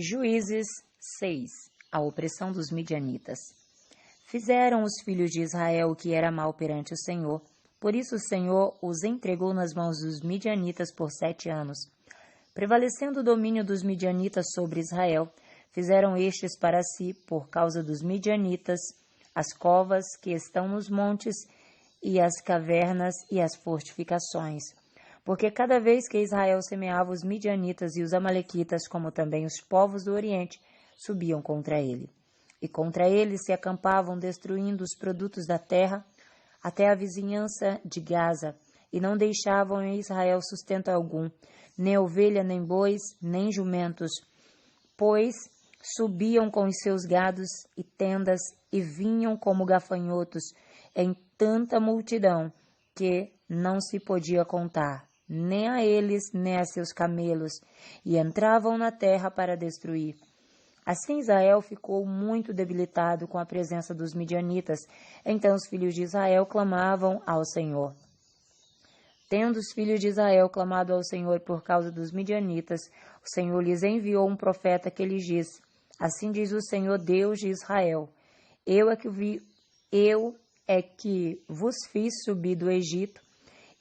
Juízes 6. A opressão dos midianitas. Fizeram os filhos de Israel o que era mal perante o Senhor. Por isso o Senhor os entregou nas mãos dos midianitas por 7 anos. Prevalecendo o domínio dos midianitas sobre Israel, fizeram estes para si, por causa dos midianitas, as covas que estão nos montes, e as cavernas e as fortificações. Porque cada vez que Israel semeava, os midianitas e os amalequitas, como também os povos do Oriente, subiam contra ele. E contra ele se acampavam, destruindo os produtos da terra, até a vizinhança de Gaza, e não deixavam em Israel sustento algum, nem ovelha, nem bois, nem jumentos, pois subiam com os seus gados e tendas, e vinham como gafanhotos, em tanta multidão, que não se podia contar, nem a eles, nem a seus camelos, e entravam na terra para destruir. Assim Israel ficou muito debilitado com a presença dos midianitas. Então os filhos de Israel clamavam ao Senhor. Tendo os filhos de Israel clamado ao Senhor por causa dos midianitas, o Senhor lhes enviou um profeta que lhes disse: Assim diz o Senhor Deus de Israel: Eu é que vos fiz subir do Egito,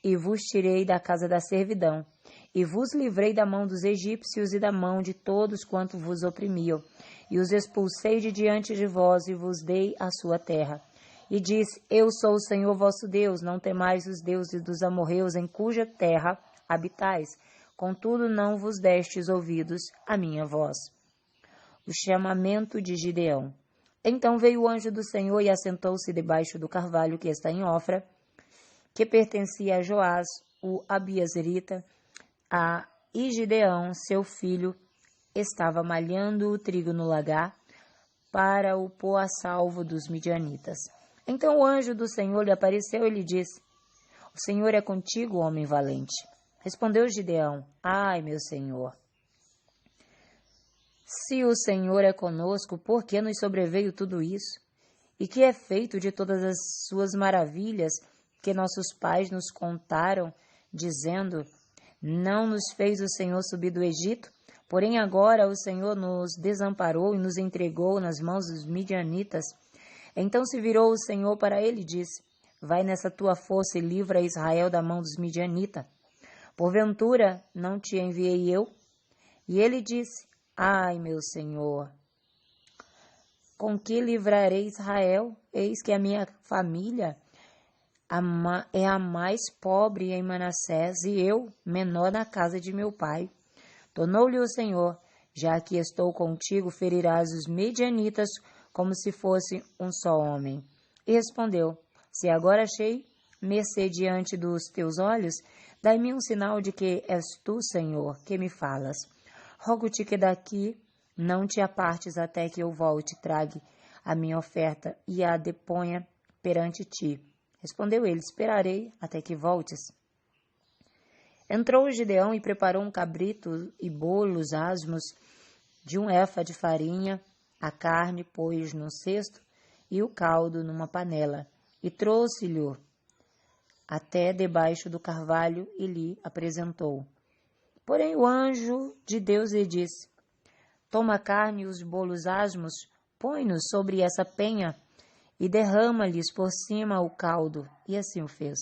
e vos tirei da casa da servidão, e vos livrei da mão dos egípcios e da mão de todos quanto vos oprimiam, e os expulsei de diante de vós, e vos dei a sua terra. E disse: Eu sou o Senhor vosso Deus, não temais os deuses dos amorreus, em cuja terra habitais. Contudo, não vos destes ouvidos à minha voz. O chamamento de Gideão. Então veio o anjo do Senhor e assentou-se debaixo do carvalho que está em Ofra, que pertencia a Joás, o abiezerita, e Gideão, seu filho, estava malhando o trigo no lagar para o pôr a salvo dos midianitas. Então o anjo do Senhor lhe apareceu e lhe disse: O Senhor é contigo, homem valente. Respondeu Gideão: Ai, meu Senhor, se o Senhor é conosco, por que nos sobreveio tudo isso? E que é feito de todas as suas maravilhas que nossos pais nos contaram, dizendo: Não nos fez o Senhor subir do Egito? Porém agora o Senhor nos desamparou e nos entregou nas mãos dos midianitas. Então se virou o Senhor para ele e disse: Vai nessa tua força e livra Israel da mão dos midianitas. Porventura não te enviei eu? E ele disse: Ai, meu Senhor, com que livrarei Israel? Eis que a minha família é a mais pobre em Manassés, e eu, menor na casa de meu pai. Tornou-lhe o Senhor: Já que estou contigo, ferirás os midianitas como se fosse um só homem. E respondeu: Se agora achei mercê diante dos teus olhos, dai-me um sinal de que és tu, Senhor, que me falas. Rogo-te que daqui não te apartes até que eu volte e trague a minha oferta e a deponha perante ti. Respondeu ele: Esperarei até que voltes. Entrou Gideão e preparou um cabrito e bolos asmos de 1 efa de farinha. A carne pôs num cesto e o caldo numa panela, e trouxe-lhe até debaixo do carvalho e lhe apresentou. Porém o anjo de Deus lhe disse: Toma a carne e os bolos asmos, põe-nos sobre essa penha e derrama-lhes por cima o caldo. E assim o fez.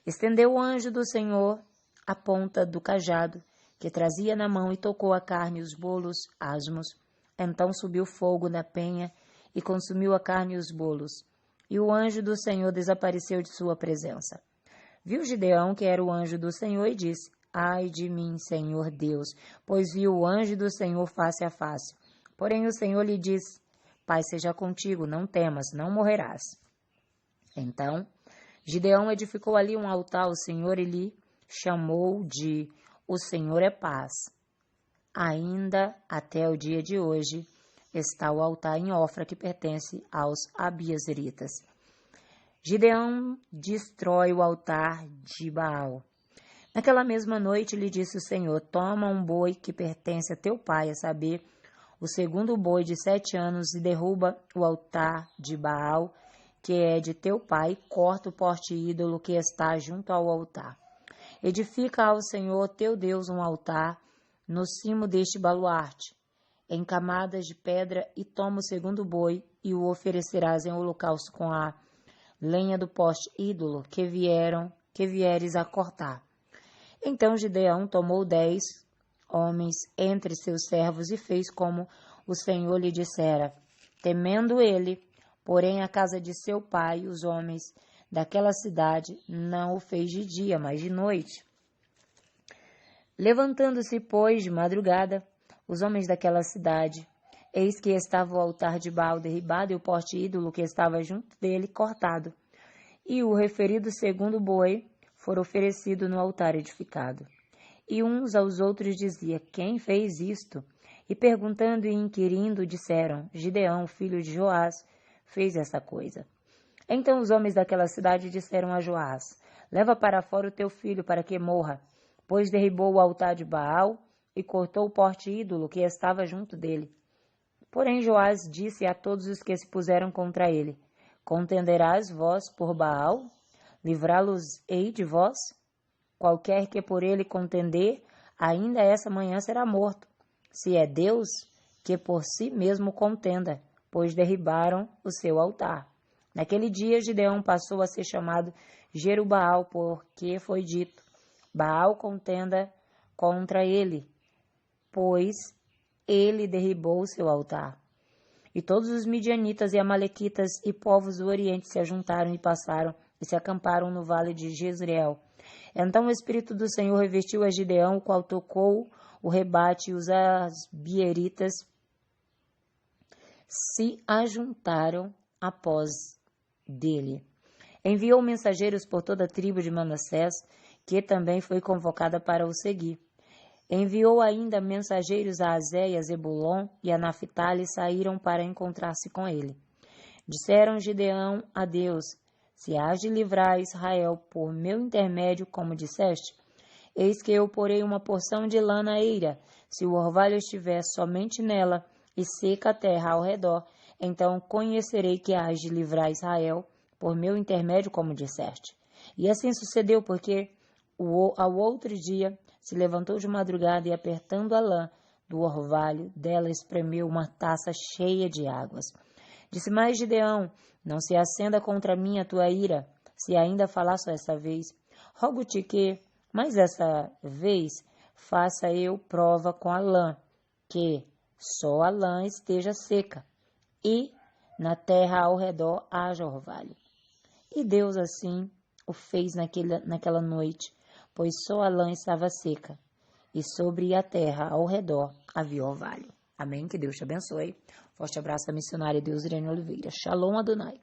Estendeu o anjo do Senhor a ponta do cajado que trazia na mão e tocou a carne e os bolos asmos. Então subiu fogo na penha e consumiu a carne e os bolos. E o anjo do Senhor desapareceu de sua presença. Viu Gideão que era o anjo do Senhor e disse: Ai de mim, Senhor Deus, pois viu o anjo do Senhor face a face. Porém o Senhor lhe disse: Pai seja contigo, não temas, não morrerás. Então Gideão edificou ali um altar ao Senhor e lhe chamou de O Senhor é Paz. Ainda até o dia de hoje está o altar em Ofra que pertence aos abiezeritas. Gideão destrói o altar de Baal. Naquela mesma noite lhe disse o Senhor: Toma um boi que pertence a teu pai, a saber, o segundo boi de 7 anos, e derruba o altar de Baal, que é de teu pai, e corta o poste ídolo que está junto ao altar. Edifica ao Senhor teu Deus um altar no cimo deste baluarte, em camadas de pedra e toma o segundo boi e o oferecerás em holocausto com a lenha do poste ídolo que vieres a cortar. Então Gideão tomou 10 homens entre seus servos e fez como o Senhor lhe dissera, temendo ele, porém a casa de seu pai, os homens daquela cidade, não o fez de dia, mas de noite. Levantando-se, pois, de madrugada, os homens daquela cidade, eis que estava o altar de Baal derribado e o poste ídolo que estava junto dele cortado, e o referido segundo boi for oferecido no altar edificado. E uns aos outros dizia, quem fez isto? E perguntando e inquirindo, disseram, Gideão, filho de Joás, fez essa coisa. Então os homens daquela cidade disseram a Joás, leva para fora o teu filho para que morra, pois derribou o altar de Baal e cortou o poste ídolo que estava junto dele. Porém Joás disse a todos os que se puseram contra ele, contenderás vós por Baal? Livrá-los-ei de vós? Qualquer que por ele contender, ainda essa manhã será morto. Se é Deus, que por si mesmo contenda, pois derribaram o seu altar. Naquele dia Gideão passou a ser chamado Jerubaal, porque foi dito, Baal contenda contra ele, pois ele derribou o seu altar. E todos os midianitas e amalequitas e povos do Oriente se ajuntaram e passaram e se acamparam no vale de Jezreel. Então o Espírito do Senhor revestiu a Gideão, o qual tocou o rebate, e os asbieritas se ajuntaram após dele. Enviou mensageiros por toda a tribo de Manassés, que também foi convocada para o seguir. Enviou ainda mensageiros a Azé e a Zebulon e a Naphtali saíram para encontrar-se com ele. Disseram Gideão a Deus, se hás de livrar Israel por meu intermédio, como disseste, eis que eu porei uma porção de lã na eira, se o orvalho estiver somente nela e seca a terra ao redor, então conhecerei que hás de livrar Israel por meu intermédio, como disseste. E assim sucedeu, porque ao outro dia se levantou de madrugada e, apertando a lã do orvalho, dela espremeu uma taça cheia de águas. Disse mais Gideão, não se acenda contra mim a tua ira, se ainda falar só essa vez. Rogo-te que, mais essa vez, faça eu prova com a lã, que só a lã esteja seca, e na terra ao redor haja orvalho. E Deus assim o fez naquela noite, pois só a lã estava seca, e sobre a terra ao redor havia orvalho. Amém? Que Deus te abençoe. Forte abraço da missionária Deus Irene Oliveira. Shalom Adonai.